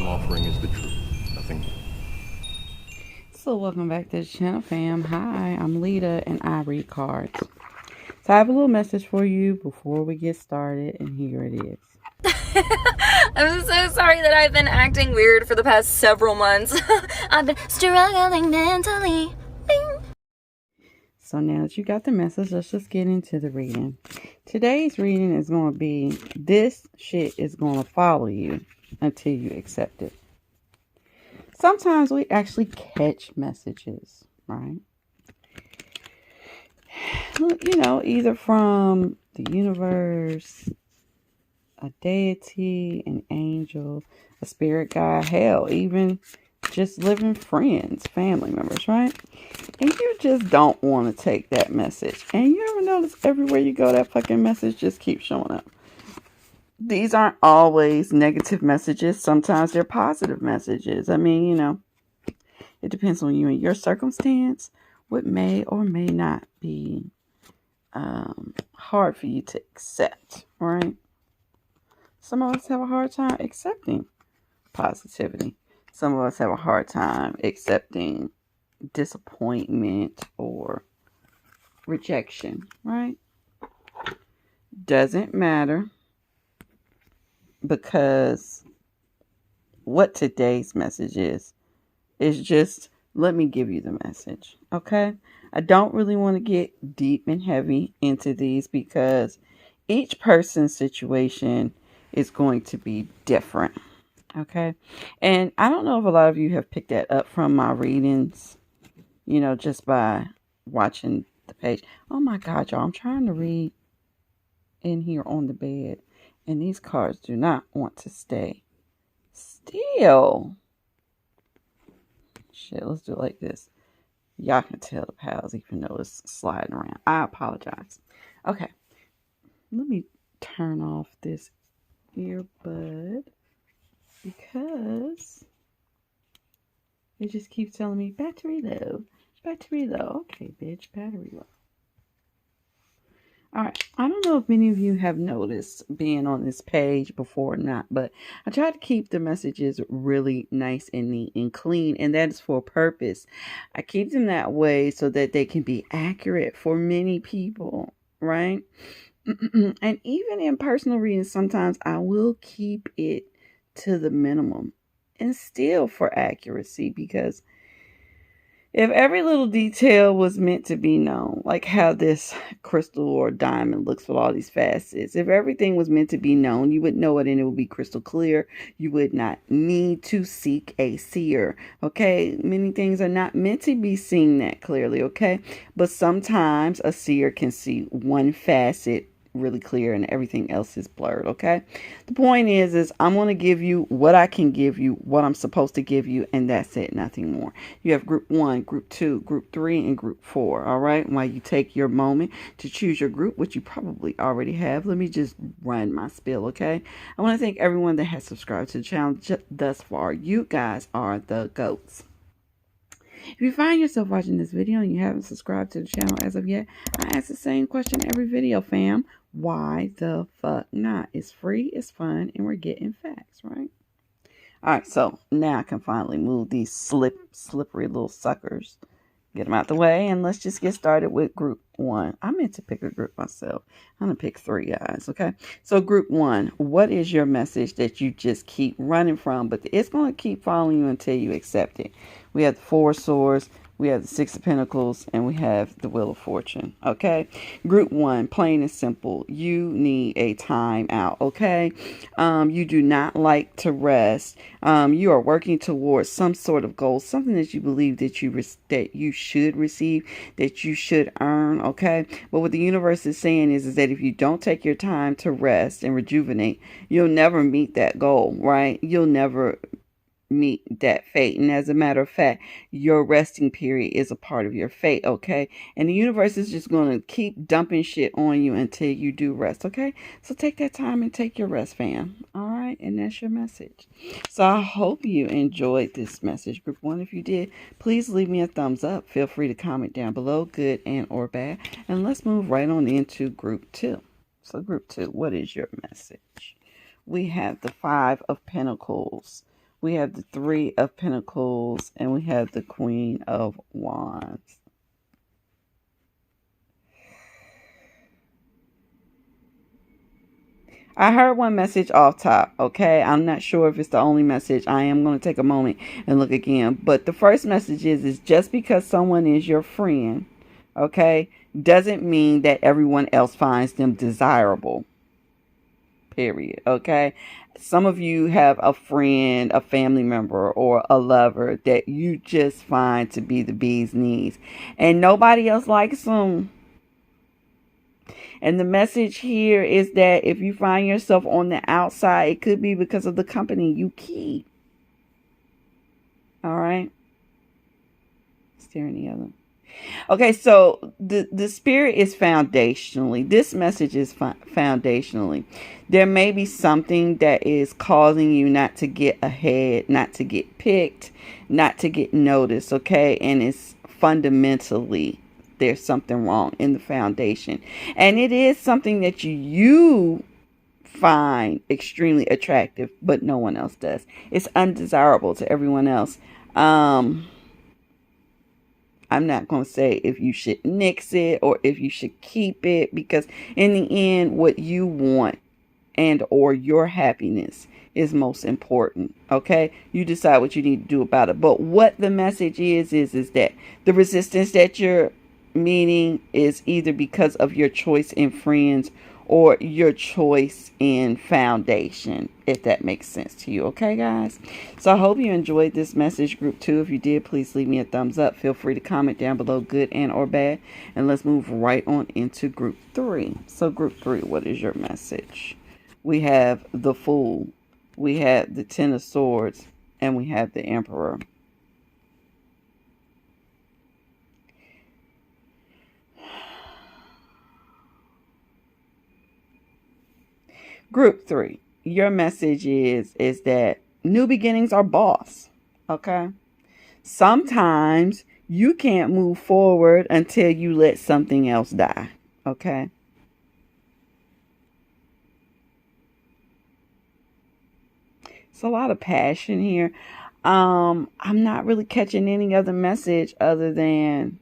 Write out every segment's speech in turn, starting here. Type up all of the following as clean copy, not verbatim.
I'm offering is the truth, nothing more. So welcome back to the channel, fam. Hi, I'm Lita and I read cards. So I have a little message for you before we get started, and here it is. I'm so sorry that I've been acting weird for the past several months. I've been struggling mentally. Bing. So now that you got the message, let's just get into the reading. Today's reading is going to be, this shit is going to follow you until you accept it. Sometimes we actually catch messages, right? You know, either from the universe, a deity, an angel, a spirit guide, hell, even just living friends, family members, right? And you just don't want to take that message. And you ever notice everywhere you go, that fucking message just keeps showing up. These aren't always negative messages. Sometimes they're positive messages. I mean, you know, it depends on you and your circumstance. What may or may not be hard for you to accept, right? Some of us have a hard time accepting positivity. Some of us have a hard time accepting disappointment or rejection, right? Doesn't matter, because what today's message is just, let me give you the message, okay? I don't really want to get deep and heavy into these because each person's situation is going to be different, okay? And I don't know if a lot of you have picked that up from my readings, you know, just by watching the page. Oh my God, y'all, I'm trying to read in here on the bed, and these cards do not want to stay still. Shit, let's do it like this. Y'all can tell the pals even though it's sliding around. I apologize. Okay, let me turn off this earbud because it just keeps telling me battery low. Battery low. Okay, bitch, battery low. All right, I don't know if many of you have noticed being on this page before or not, but I try to keep the messages really nice and neat and clean, and that is for a purpose. I keep them that way so that they can be accurate for many people, right? And even in personal readings, sometimes I will keep it to the minimum and still for accuracy, because if every little detail was meant to be known, like how this crystal or diamond looks with all these facets, if everything was meant to be known, you would know it and it would be crystal clear. You would not need to seek a seer, okay? Many things are not meant to be seen that clearly, okay? But sometimes a seer can see one facet really clear and everything else is blurred, okay? The point is I'm going to give you what I can give you, what I'm supposed to give you, and that's it, nothing more. You have group 1, group 2, group 3, and group 4, all right? While you take your moment to choose your group, which you probably already have, let me just run my spiel, okay? I want to thank everyone that has subscribed to the channel thus far. You guys are the GOATs. If you find yourself watching this video and you haven't subscribed to the channel as of yet, I ask the same question every video, fam. Why the fuck not? It's free, it's fun, and we're getting facts, right? Alright, so now I can finally move these slippery little suckers. Get them out the way, and let's just get started with group 1. I meant to pick a group myself. I'm going to pick 3 guys, okay? So group 1, what is your message that you just keep running from, but it's going to keep following you until you accept it? We have the 4 of Swords, we have the 6 of Pentacles, and we have the Wheel of Fortune, okay? Group 1, plain and simple. You need a time out, okay? You do not like to rest. You are working towards some sort of goal, something that you believe that you should receive, that you should earn, okay? But what the universe is saying is that if you don't take your time to rest and rejuvenate, you'll never meet that goal, right? You'll never meet that fate. And as a matter of fact, your resting period is a part of your fate, okay? And the universe is just going to keep dumping shit on you until you do rest, okay? So take that time and take your rest, fam. All right? And that's your message. So I hope you enjoyed this message, group 1. If you did, please leave me a thumbs up. Feel free to comment down below, good and or bad. And let's move right on into group 2. So group 2, what is your message? We have the 5 of Pentacles. We have the Three of Pentacles, and we have the Queen of Wands. I heard one message off top, okay? I'm not sure if it's the only message. I am going to take a moment and look again. But the first message is just because someone is your friend, okay, doesn't mean that everyone else finds them desirable. Period, okay? Some of you have a friend, a family member, or a lover that you just find to be the bee's knees. And nobody else likes them. And the message here is that if you find yourself on the outside, it could be because of the company you keep. All right. Is there any other? Okay, so the spirit is foundationally. This message is foundationally. There may be something that is causing you not to get ahead, not to get picked, not to get noticed, okay? And it's fundamentally there's something wrong in the foundation. And it is something that you find extremely attractive, but no one else does. It's undesirable to everyone else. I'm not going to say if you should nix it or if you should keep it, because in the end, what you want and or your happiness is most important. Okay, you decide what you need to do about it. But what the message is that the resistance that you're meeting is either because of your choice in friends or your choice in foundation, if that makes sense to you. Okay, guys? So I hope you enjoyed this message, group 2. If you did, please leave me a thumbs up. Feel free to comment down below, good and or bad. And let's move right on into group 3. So group 3, what is your message? We have the Fool. We have the Ten of Swords. And we have the Emperor. Group 3, your message is that new beginnings are boss. Okay. Sometimes you can't move forward until you let something else die. Okay. It's a lot of passion here. I'm not really catching any other message other than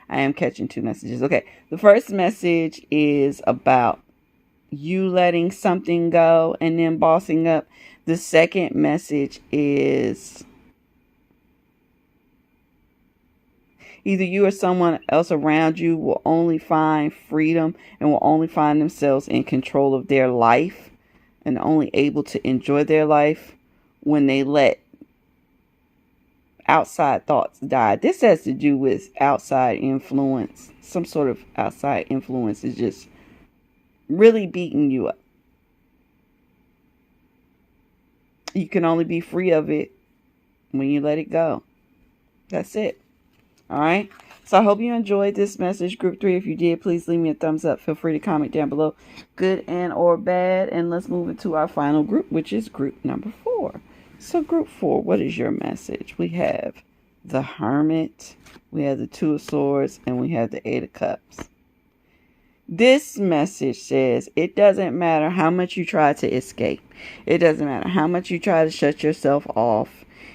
I am catching 2 messages. Okay. The first message is about you letting something go and then bossing up. The second message is either you or someone else around you will only find freedom and will only find themselves in control of their life and only able to enjoy their life when they let outside thoughts die. This has to do with outside influence. Some sort of outside influence is just really beating you up. You can only be free of it when you let it go. That's it. All right. So I hope you enjoyed this message, group 3. If you did, please leave me a thumbs up. Feel free to comment down below, good and or bad. And let's move into our final group, which is group number 4. So group 4, what is your message? We have the Hermit, we have the Two of Swords, and we have the Eight of Cups. This message says it doesn't matter how much you try to escape. It doesn't matter how much you try to shut yourself off.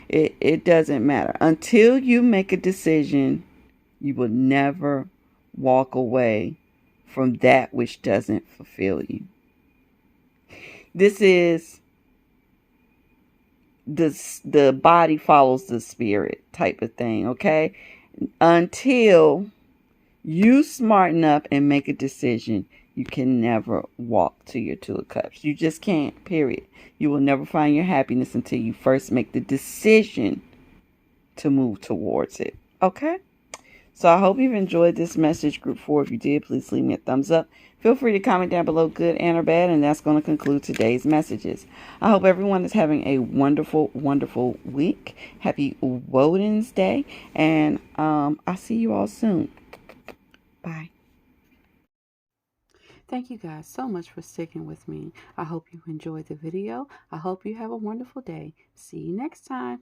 It doesn't matter. Until you make a decision, you will never walk away from that which doesn't fulfill you. This is the body follows the spirit type of thing, okay? Until you smarten up and make a decision, you can never walk to your Two of Cups. You just can't, period. You will never find your happiness until you first make the decision to move towards it. Okay? So I hope you've enjoyed this message, group 4. If you did, please leave me a thumbs up. Feel free to comment down below, good and or bad. And that's going to conclude today's messages. I hope everyone is having a wonderful, wonderful week. Happy Woden's Day. And I'll see you all soon. Bye. Thank you guys so much for sticking with me. I hope you enjoyed the video. I hope you have a wonderful day. See you next time.